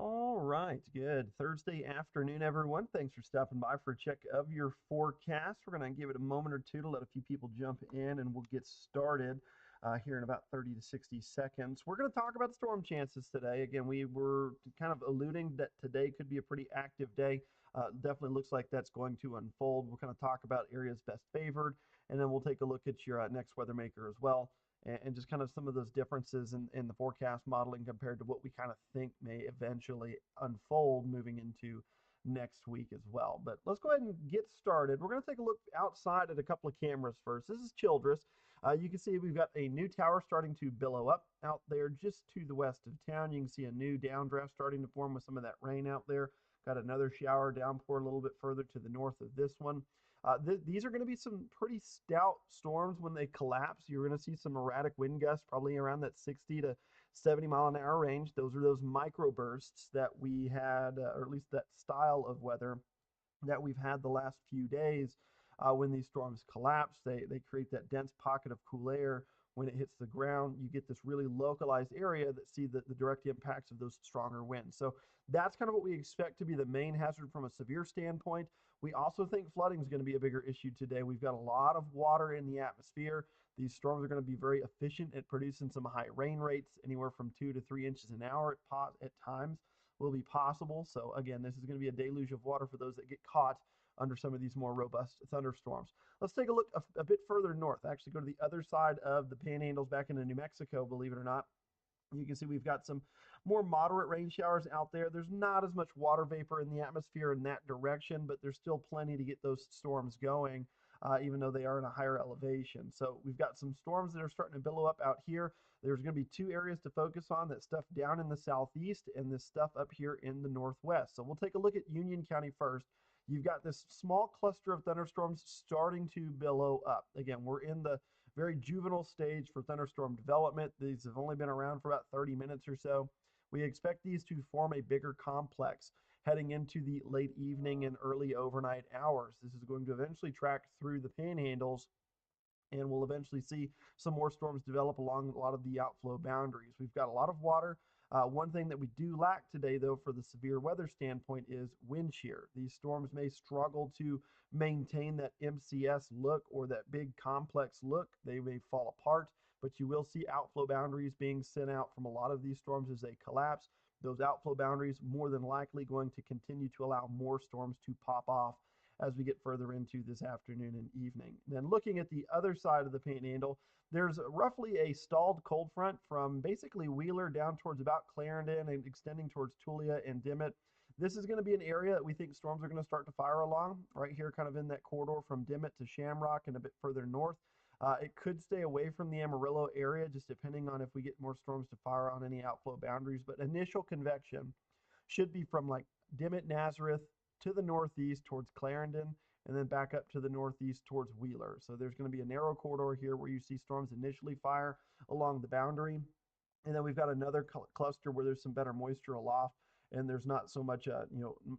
All right, good. Thursday afternoon, everyone. Thanks for stopping by for a check of your forecast. We're going to give it a moment or two to let a few people jump in, and we'll get started here in about 30 to 60 seconds. We're going to talk about storm chances today. Again, we were kind of alluding that today could be a pretty active day. Definitely looks like that's going to unfold. We'll kind of talk about areas best favored, and then we'll take a look at your next weather maker as well and just kind of some of those differences in the forecast modeling compared to what we kind of think may eventually unfold moving into next week as well. But let's go ahead and get started. We're going to take a look outside at a couple of cameras first. This is Childress. You can see we've got a new tower starting to billow up out there just to the west of town. You can see a new downdraft starting to form with some of that rain out there. Got another shower downpour a little bit further to the north of this one. These are going to be some pretty stout storms when they collapse. You're going to see some erratic wind gusts, probably around that 60 to 70-mile-an-hour range. Those are those microbursts that we had, or at least that style of weather that we've had the last few days. When these storms collapse, they create that dense pocket of cool air. When it hits the ground, you get this really localized area that see the direct impacts of those stronger winds. So that's kind of what we expect to be the main hazard from a severe standpoint. We also think flooding is going to be a bigger issue today. We've got a lot of water in the atmosphere. These storms are going to be very efficient at producing some high rain rates, anywhere from 2 to 3 inches an hour at times will be possible. So again, this is going to be a deluge of water for those that get caught under some of these more robust thunderstorms. Let's take a look a bit further north, actually go to the other side of the panhandles back into New Mexico, believe it or not. You can see we've got some more moderate rain showers out there. There's not as much water vapor in the atmosphere in that direction, but there's still plenty to get those storms going, even though they are in a higher elevation. So we've got some storms that are starting to billow up out here. There's going to be two areas to focus on, that stuff down in the southeast and this stuff up here in the northwest. So we'll take a look at Union County first. You've got this small cluster of thunderstorms starting to billow up. Again, we're in the very juvenile stage for thunderstorm development. These have only been around for about 30 minutes or so. We expect these to form a bigger complex heading into the late evening and early overnight hours. This is going to eventually track through the panhandles, and we'll eventually see some more storms develop along a lot of the outflow boundaries. We've got a lot of water. One thing that we do lack today, though, for the severe weather standpoint is wind shear. These storms may struggle to maintain that MCS look or that big complex look. They may fall apart, but you will see outflow boundaries being sent out from a lot of these storms as they collapse. Those outflow boundaries more than likely going to continue to allow more storms to pop off as we get further into this afternoon and evening. Then looking at the other side of the panhandle, there's roughly a stalled cold front from basically Wheeler down towards about Clarendon and extending towards Tulia and Dimmitt. This is going to be an area that we think storms are going to start to fire along right here, kind of in that corridor from Dimmitt to Shamrock and a bit further north. It could stay away from the Amarillo area, just depending on if we get more storms to fire on any outflow boundaries. But initial convection should be from like Dimmitt, Nazareth to the northeast towards Clarendon, and then back up to the northeast towards Wheeler. So there's going to be a narrow corridor here where you see storms initially fire along the boundary. And then we've got another cluster where there's some better moisture aloft, and there's not so much,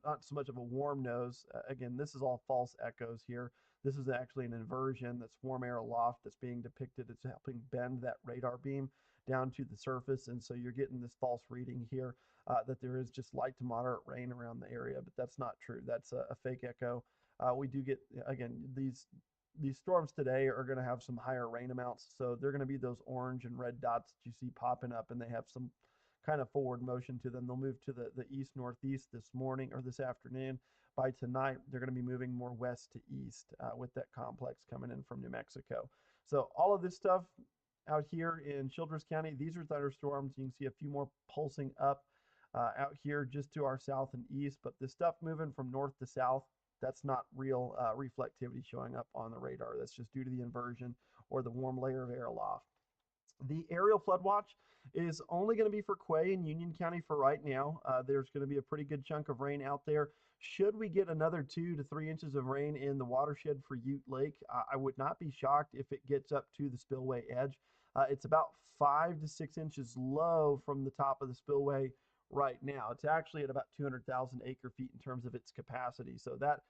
not so much of a warm nose. Again, this is all false echoes here. This is actually an inversion that's warm air aloft that's being depicted. It's helping bend that radar beam down to the surface, and so you're getting this false reading here that there is just light to moderate rain around the area, but that's not true. That's a fake echo. We do get, again, these storms today are going to have some higher rain amounts. So they're going to be those orange and red dots that you see popping up, and they have some kind of forward motion to them. They'll move to the east northeast this morning or this afternoon. By tonight, they're going to be moving more west to east with that complex coming in from New Mexico. So all of this stuff out here in Childress County, these are thunderstorms. You can see a few more pulsing up out here just to our south and east, but the stuff moving from north to south, that's not real reflectivity showing up on the radar. That's just due to the inversion or the warm layer of air aloft. The aerial flood watch is only going to be for Quay and Union County for right now. There's going to be a pretty good chunk of rain out there. Should we get another 2 to 3 inches of rain in the watershed for Ute Lake, I would not be shocked if it gets up to the spillway edge. It's about 5 to 6 inches low from the top of the spillway right now. It's actually at about 200,000 acre feet in terms of its capacity. So that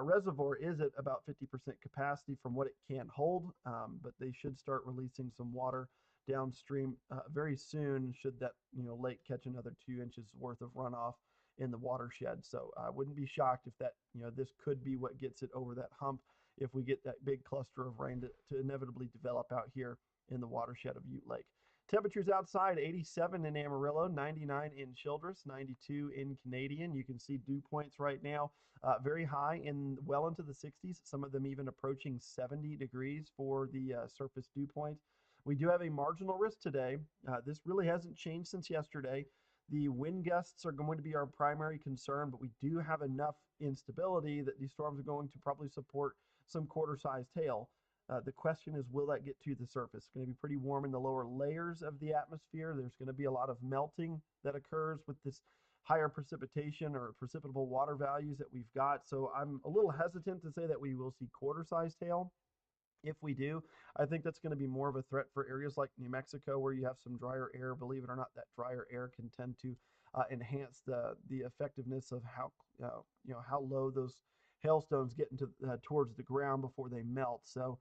reservoir is at about 50% capacity from what it can hold, but they should start releasing some water downstream very soon should that lake catch another 2 inches worth of runoff in the watershed. So I wouldn't be shocked if that this could be what gets it over that hump if we get that big cluster of rain to inevitably develop out here in the watershed of Ute Lake. Temperatures outside 87 in Amarillo, 99 in Childress, 92 in Canadian. You can see dew points right now very high in well into the 60s, some of them even approaching 70 degrees for the surface dew point. We do have a marginal risk today. This really hasn't changed since yesterday. The wind gusts are going to be our primary concern, but we do have enough instability that these storms are going to probably support some quarter-sized hail. The question is, will that get to the surface? It's going to be pretty warm in the lower layers of the atmosphere. There's going to be a lot of melting that occurs with this higher precipitation or precipitable water values that we've got. So I'm a little hesitant to say that we will see quarter-sized hail. If we do, I think that's going to be more of a threat for areas like New Mexico, where you have some drier air. Believe it or not, that drier air can tend to enhance the effectiveness of how low those hailstones get into towards the ground before they melt. So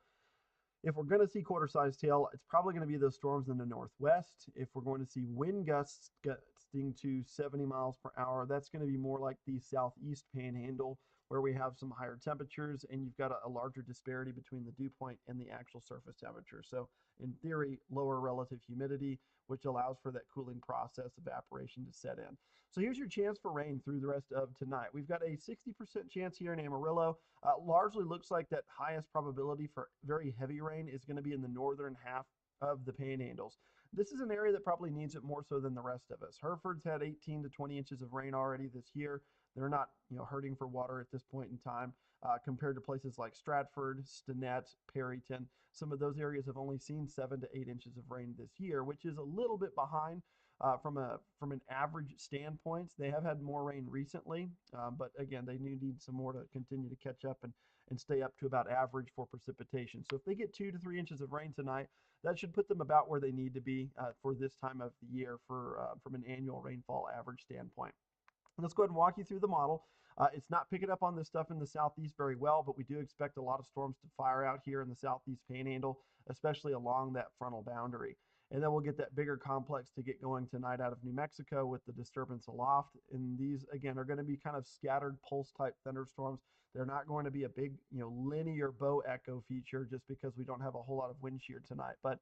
if we're going to see quarter-sized hail, it's probably going to be those storms in the northwest. If we're going to see wind gusts gusting to 70 miles per hour, that's going to be more like the southeast panhandle, where we have some higher temperatures and you've got a larger disparity between the dew point and the actual surface temperature. So in theory, lower relative humidity, which allows for that cooling process, evaporation to set in. So here's your chance for rain through the rest of tonight. We've got a 60% chance here in Amarillo. Largely looks like that highest probability for very heavy rain is going to be in the northern half of the panhandles. This is an area that probably needs it more so than the rest of us. Hereford's had 18 to 20 inches of rain already this year. They're not, hurting for water at this point in time compared to places like Stratford, Stinnett, Perryton. Some of those areas have only seen 7 to 8 inches of rain this year, which is a little bit behind from an average standpoint. They have had more rain recently, but again, they need some more to continue to catch up and stay up to about average for precipitation. So if they get 2 to 3 inches of rain tonight, that should put them about where they need to be for this time of the year from an annual rainfall average standpoint. Let's go ahead and walk you through the model. It's not picking up on this stuff in the southeast very well, but we do expect a lot of storms to fire out here in the southeast panhandle, especially along that frontal boundary. And then we'll get that bigger complex to get going tonight out of New Mexico with the disturbance aloft. And these, again, are going to be kind of scattered pulse type thunderstorms. They're not going to be a big, linear bow echo feature just because we don't have a whole lot of wind shear tonight. But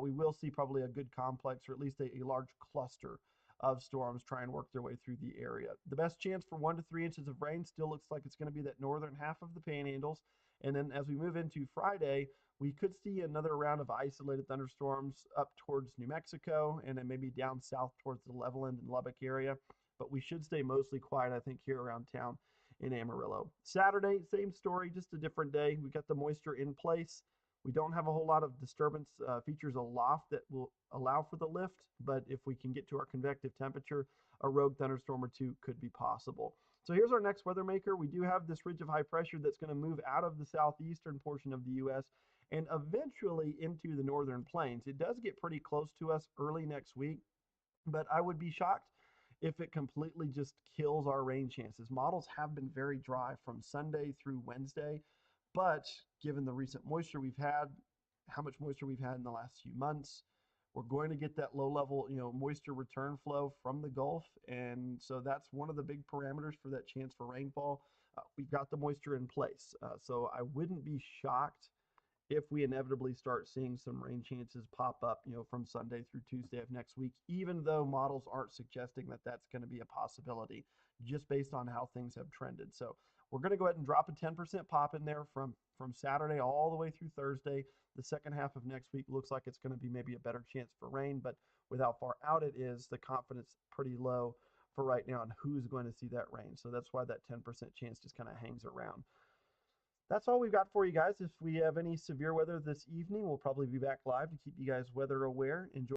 we will see probably a good complex, or at least a large cluster of storms try and work their way through the area. The best chance for 1 to 3 inches of rain still looks like it's going to be that northern half of the panhandles. And then as we move into Friday, we could see another round of isolated thunderstorms up towards New Mexico and then maybe down south towards the Levelland and Lubbock area. But we should stay mostly quiet, I think, here around town in Amarillo. Saturday, same story, just a different day. We got the moisture in place. We don't have a whole lot of disturbance features aloft that will allow for the lift, but if we can get to our convective temperature, a rogue thunderstorm or two could be possible. So here's our next weather maker. We do have this ridge of high pressure that's going to move out of the southeastern portion of the U.S. and eventually into the northern plains. It does get pretty close to us early next week, but I would be shocked if it completely just kills our rain chances. Models have been very dry from Sunday through Wednesday. But given the recent moisture we've had, how much moisture we've had in the last few months, we're going to get that low level, moisture return flow from the Gulf. And so that's one of the big parameters for that chance for rainfall. We've got the moisture in place. So I wouldn't be shocked if we inevitably start seeing some rain chances pop up, from Sunday through Tuesday of next week, even though models aren't suggesting that that's going to be a possibility just based on how things have trended. So we're going to go ahead and drop a 10% pop in there from Saturday all the way through Thursday. The second half of next week looks like it's going to be maybe a better chance for rain, but with how far out it is, the confidence pretty low for right now on who's going to see that rain. So that's why that 10% chance just kind of hangs around. That's all we've got for you guys. If we have any severe weather this evening, we'll probably be back live to keep you guys weather aware. Enjoy.